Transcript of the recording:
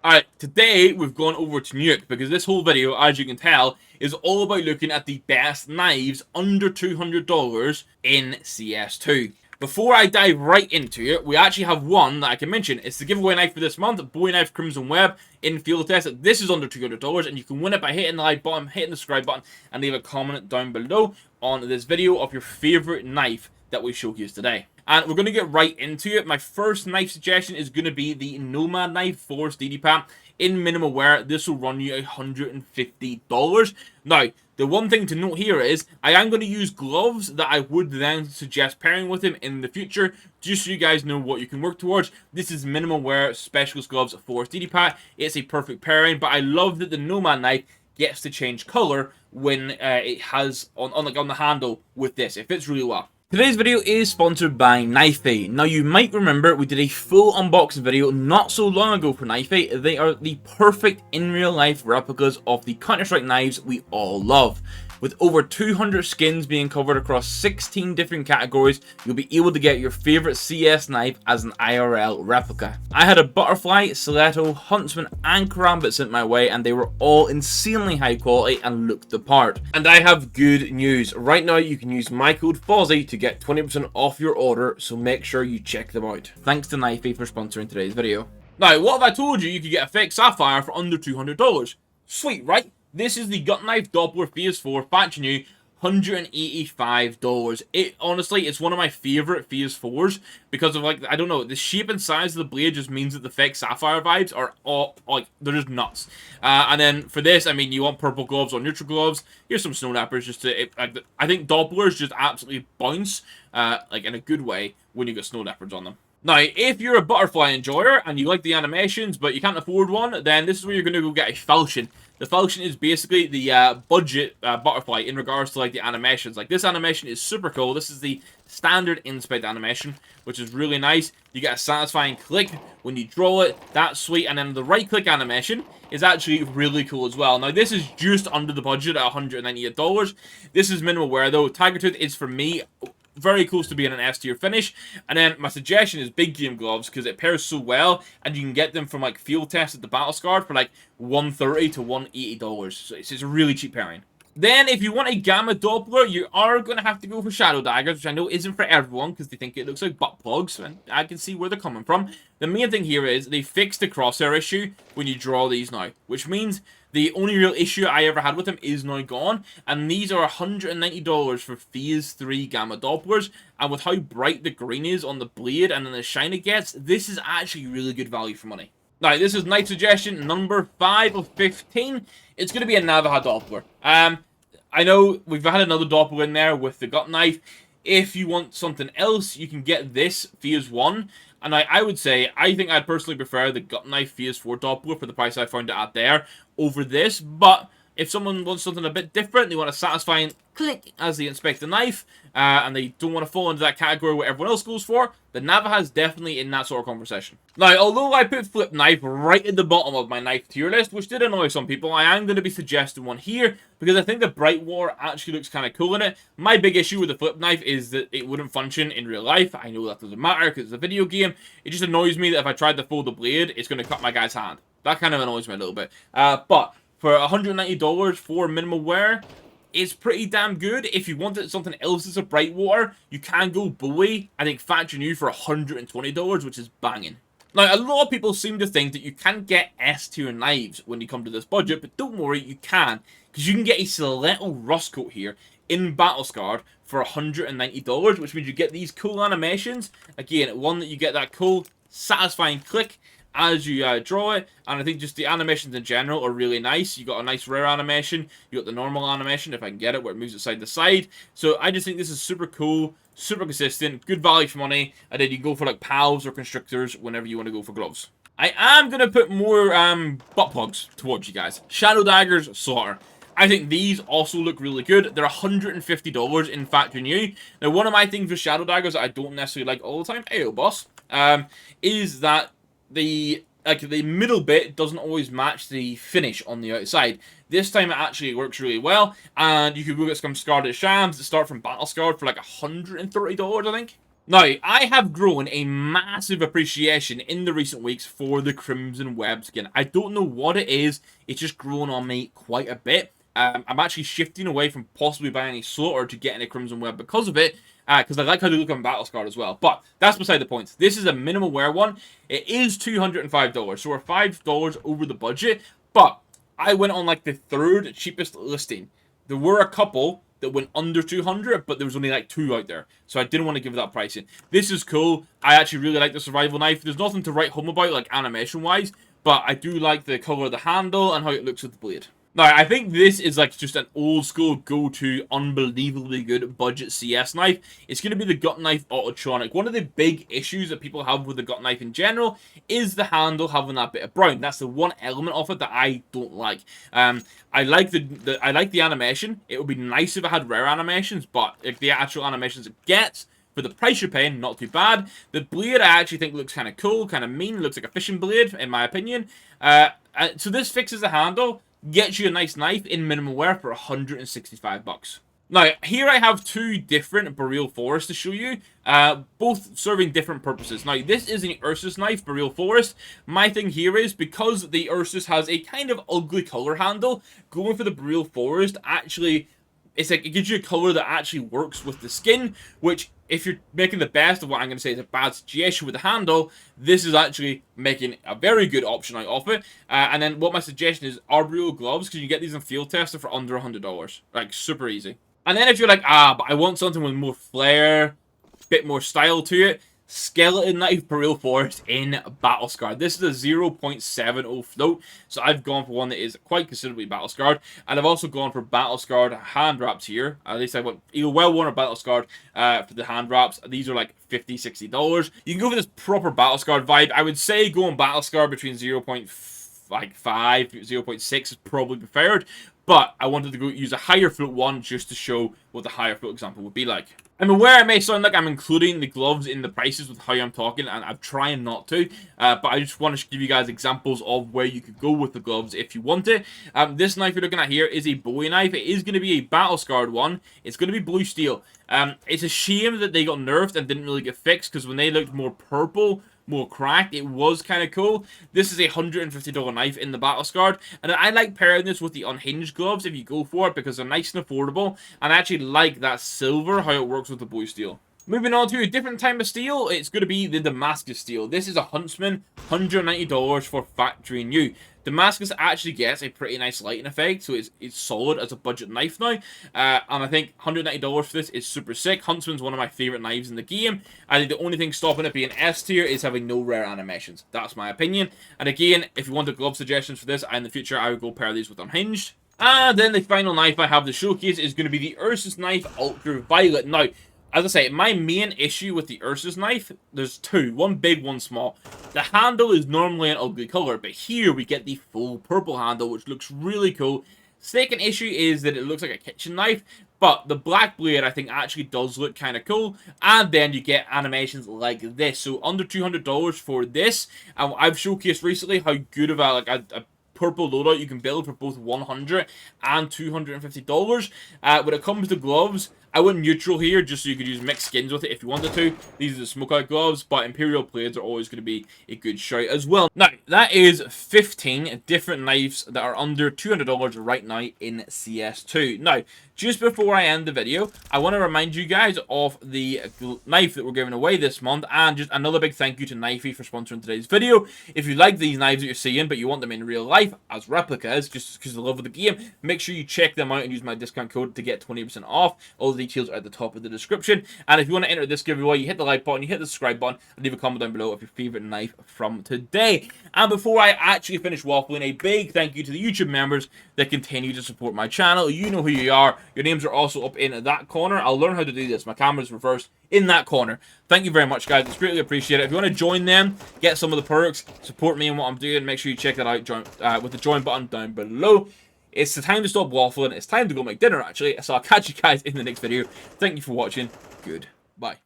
Alright, today we've gone over to Nuke because this whole video, as you can tell, is all about looking at the best knives under $200 in CS2. Before I dive right into it, we actually have one that I can mention. It's the giveaway knife for this month, Bowie knife Crimson Web in field test. This is under $200 and you can win it by hitting the like button, hitting the subscribe button, and leave a comment down below on this video of your favorite knife that we showcase today. And we're going to get right into it. My first knife suggestion is going to be the Nomad knife Force DD-Pat in minimal wear. This will run you $150. Now, the one thing to note here is I am going to use gloves that I would then suggest pairing with him in the future, just so you guys know what you can work towards. This is minimal wear specialist gloves Force DD-Pat. It's a perfect pairing, but I love that the Nomad knife gets to change color when it has on the handle with this. It fits really well. Today's video is sponsored by Knifey. Now you might remember we did a full unboxing video not so long ago for Knifey. They are the perfect in real life replicas of the counterstrike knives we all love. With over 200 skins being covered across 16 different categories, you'll be able to get your favorite CS knife as an IRL replica. I had a butterfly, stiletto, huntsman and karambit sent my way, and they were all insanely high quality and looked the part. And I have good news. Right now you can use my code FOZZY to get 20% off your order, so make sure you check them out. Thanks to Knifey for sponsoring today's video. Now, what if I told you could get a fake sapphire for under $200? Sweet, right? This is the gut knife Doppler Phase 4 Falchion new, $185. It honestly, it's one of my favorite Phase 4s because of, like, I don't know, the shape and size of the blade just means that the fake sapphire vibes are all, like, they're just nuts. And then for this, I mean, you want purple gloves or neutral gloves. Here's some snow leopards just to, I think Dopplers just absolutely bounce, like, in a good way when you get snow leopards on them. Now, if you're a butterfly enjoyer and you like the animations but you can't afford one, then this is where you're going to go get a Falchion. The Falchion is basically the budget butterfly in regards to like the animations. Like, this animation is super cool. This is the standard inspect animation, which is really nice. You get a satisfying click when you draw it. That's sweet. And then the right click animation is actually really cool as well. Now, this is just under the budget at $198. This is minimal wear though. Tiger Tooth is, for me, very close to being an S tier finish. And then my suggestion is big game gloves because it pairs so well, and you can get them from like field test at the Battle Scarred for like $130 to $180. So it's a really cheap pairing. Then, if you want a Gamma Doppler, you are going to have to go for Shadow Daggers, which I know isn't for everyone because they think it looks like butt plugs, and I can see where they're coming from. The main thing here is they fixed the crosshair issue when you draw these now, which means the only real issue I ever had with them is now gone, and these are $190 for Phase 3 Gamma Dopplers, and with how bright the green is on the blade and then the shine it gets, this is actually really good value for money. Now, this is knife suggestion number 5 of 15. It's going to be a Navaja Doppler. I know we've had another Doppler in there with the gut knife. If you want something else, you can get this Phase 1. And I would say, I think I'd personally prefer the gut knife Phase 4 Doppler for the price I found it at there over this. But if someone wants something a bit different, they want a satisfying click as they inspect the knife, and they don't want to fall into that category where everyone else goes for, the Navaja is definitely in that sort of conversation. Now, although I put flip knife right at the bottom of my knife tier list, which did annoy some people, I am going to be suggesting one here because I think the Bright War actually looks kind of cool in it. My big issue with the flip knife is that it wouldn't function in real life. I know that doesn't matter because it's a video game. It just annoys me that if I tried to fold the blade, it's going to cut my guy's hand. That kind of annoys me a little bit. But for $190 for minimal wear, it's pretty damn good. If you wanted something else that's a bright water, you can go Bowie. I think Falchion new for $120, which is banging. Now, a lot of people seem to think that you can't get S tier knives when you come to this budget, but don't worry, you can. Because you can get a Stiletto Rust Coat here in Battle Scarred for $190, which means you get these cool animations. Again, one that you get that cool, satisfying click as you draw it, and I think just the animations in general are really nice. You got a nice rare animation, you got the normal animation, if I can get it, where it moves it side to side. So I just think this is super cool, super consistent, good value for money, and then you can go for like pals or constrictors whenever you want to go for gloves. I am going to put more butt plugs towards you guys. Shadow Daggers Slaughter. I think these also look really good. They're $150 in Factory New. Now, one of my things with Shadow Daggers that I don't necessarily like all the time, ayo boss, is that the middle bit doesn't always match the finish on the outside. This time it actually works really well, and you can go get some Scarred Shams that start from Battle Scarred for like $130, I think. Now, I have grown a massive appreciation in the recent weeks for the Crimson Web skin. I don't know what it is, it's just grown on me quite a bit. I'm actually shifting away from possibly buying a Slaughter to getting a Crimson Web because of it, because I like how they look on Battlescar as well. But that's beside the point. This is a minimal wear one. It is $205, so we're $5 over the budget, but I went on like the third cheapest listing. There were a couple that went under 200, but there was only like 2 out there, so I didn't want to give that pricing. This is cool. I actually really like the survival knife. There's nothing to write home about, like animation wise, but I do like the color of the handle and how it looks with the blade. Now, I think this is like just an old school go-to, unbelievably good budget CS knife. It's going to be the gut knife autotronic. One of the big issues that people have with the gut knife in general is the handle having that bit of brown. That's the one element of it that I don't like. I like the animation. It would be nice if it had rare animations, but if the actual animations it gets for the price you're paying, not too bad. The blade I actually think looks kind of cool, kind of mean. Looks like a fishing blade in my opinion. So this fixes the handle. Gets you a nice knife in minimal wear for 165 bucks. Now, here I have 2 different boreal forests to show you, both serving different purposes. Now, this is an Ursus knife, boreal forest. My thing here is, because the Ursus has a kind of ugly color handle, going for the boreal forest actually, it's like it gives you a color that actually works with the skin, which, if you're making the best of what I'm going to say is a bad situation with the handle, this is actually making a very good option out of it. And then what my suggestion is, boreal gloves, because you get these in field tester for under $100. Like, super easy. And then if you're like, but I want something with more flair, bit more style to it, skeleton knife boreal forest in battle scarred. This is a 0.70 float, so I've gone for one that is quite considerably battle scarred, and I've also gone for battle scarred hand wraps here. At least I went either well worn or battle scarred for the hand wraps. These are like $50-$60. You can go for this proper battle scarred vibe. I would say going battle scarred between 0.5, 0.6 is probably preferred, but I wanted to go use a higher float one just to show what the higher float example would be like. I'm aware it may sound like I'm including the gloves in the prices with how I'm talking, and I'm trying not to, but I just want to give you guys examples of where you could go with the gloves if you want it. This knife you're looking at here is a Bowie knife. It is going to be a battle-scarred one. It's going to be blue steel. It's a shame that they got nerfed and didn't really get fixed, because when they looked more purple, more cracked, it was kind of cool. This is a $150 knife in the battle scarred, and I like pairing this with the unhinged gloves if you go for it, because they're nice and affordable, and I actually like that silver, how it works with the blue steel. Moving on to a different type of steel, it's going to be the Damascus steel. This is a Huntsman, $190 for factory new. Damascus actually gets a pretty nice lighting effect, so it's solid as a budget knife now. And I think $190 for this is super sick. Huntsman's one of my favorite knives in the game. I think the only thing stopping it being S tier is having no rare animations. That's my opinion. And again, if you wanted glove suggestions for this, in the future I would go pair these with unhinged. And then the final knife I have to showcase is going to be the Ursus knife Ultraviolet. Now, as I say, my main issue with the Ursus knife, there's 2. One big, one small. The handle is normally an ugly color, but here we get the full purple handle, which looks really cool. Second issue is that it looks like a kitchen knife, but the black blade, I think, actually does look kind of cool. And then you get animations like this. So under $200 for this. I've showcased recently how good of a purple loadout you can build for both $100 and $250. When it comes to gloves, I went neutral here just so you could use mixed skins with it if you wanted to. These are the smokeout gloves, but Imperial blades are always going to be a good shout as well. Now, that is 15 different knives that are under $200 right now in CS2. Now, just before I end the video, I want to remind you guys of the knife that we're giving away this month, and just another big thank you to Knifey for sponsoring today's video. If you like these knives that you're seeing, but you want them in real life as replicas, just because of the love of the game, make sure you check them out and use my discount code to get 20% off. All the details are at the top of the description. And if you want to enter this giveaway, you hit the like button, you hit the subscribe button, and leave a comment down below of your favorite knife from today. And before I actually finish waffling, a big thank you to the YouTube members that continue to support my channel. You know who you are. Your names are also up in that corner. I'll learn how to do this. My camera's reversed in that corner. Thank you very much, guys. It's greatly appreciated. If you want to join them, get some of the perks, support me in what I'm doing, make sure you check that out with the join button down below. It's the time to stop waffling. It's time to go make dinner, actually. So I'll catch you guys in the next video. Thank you for watching. Goodbye.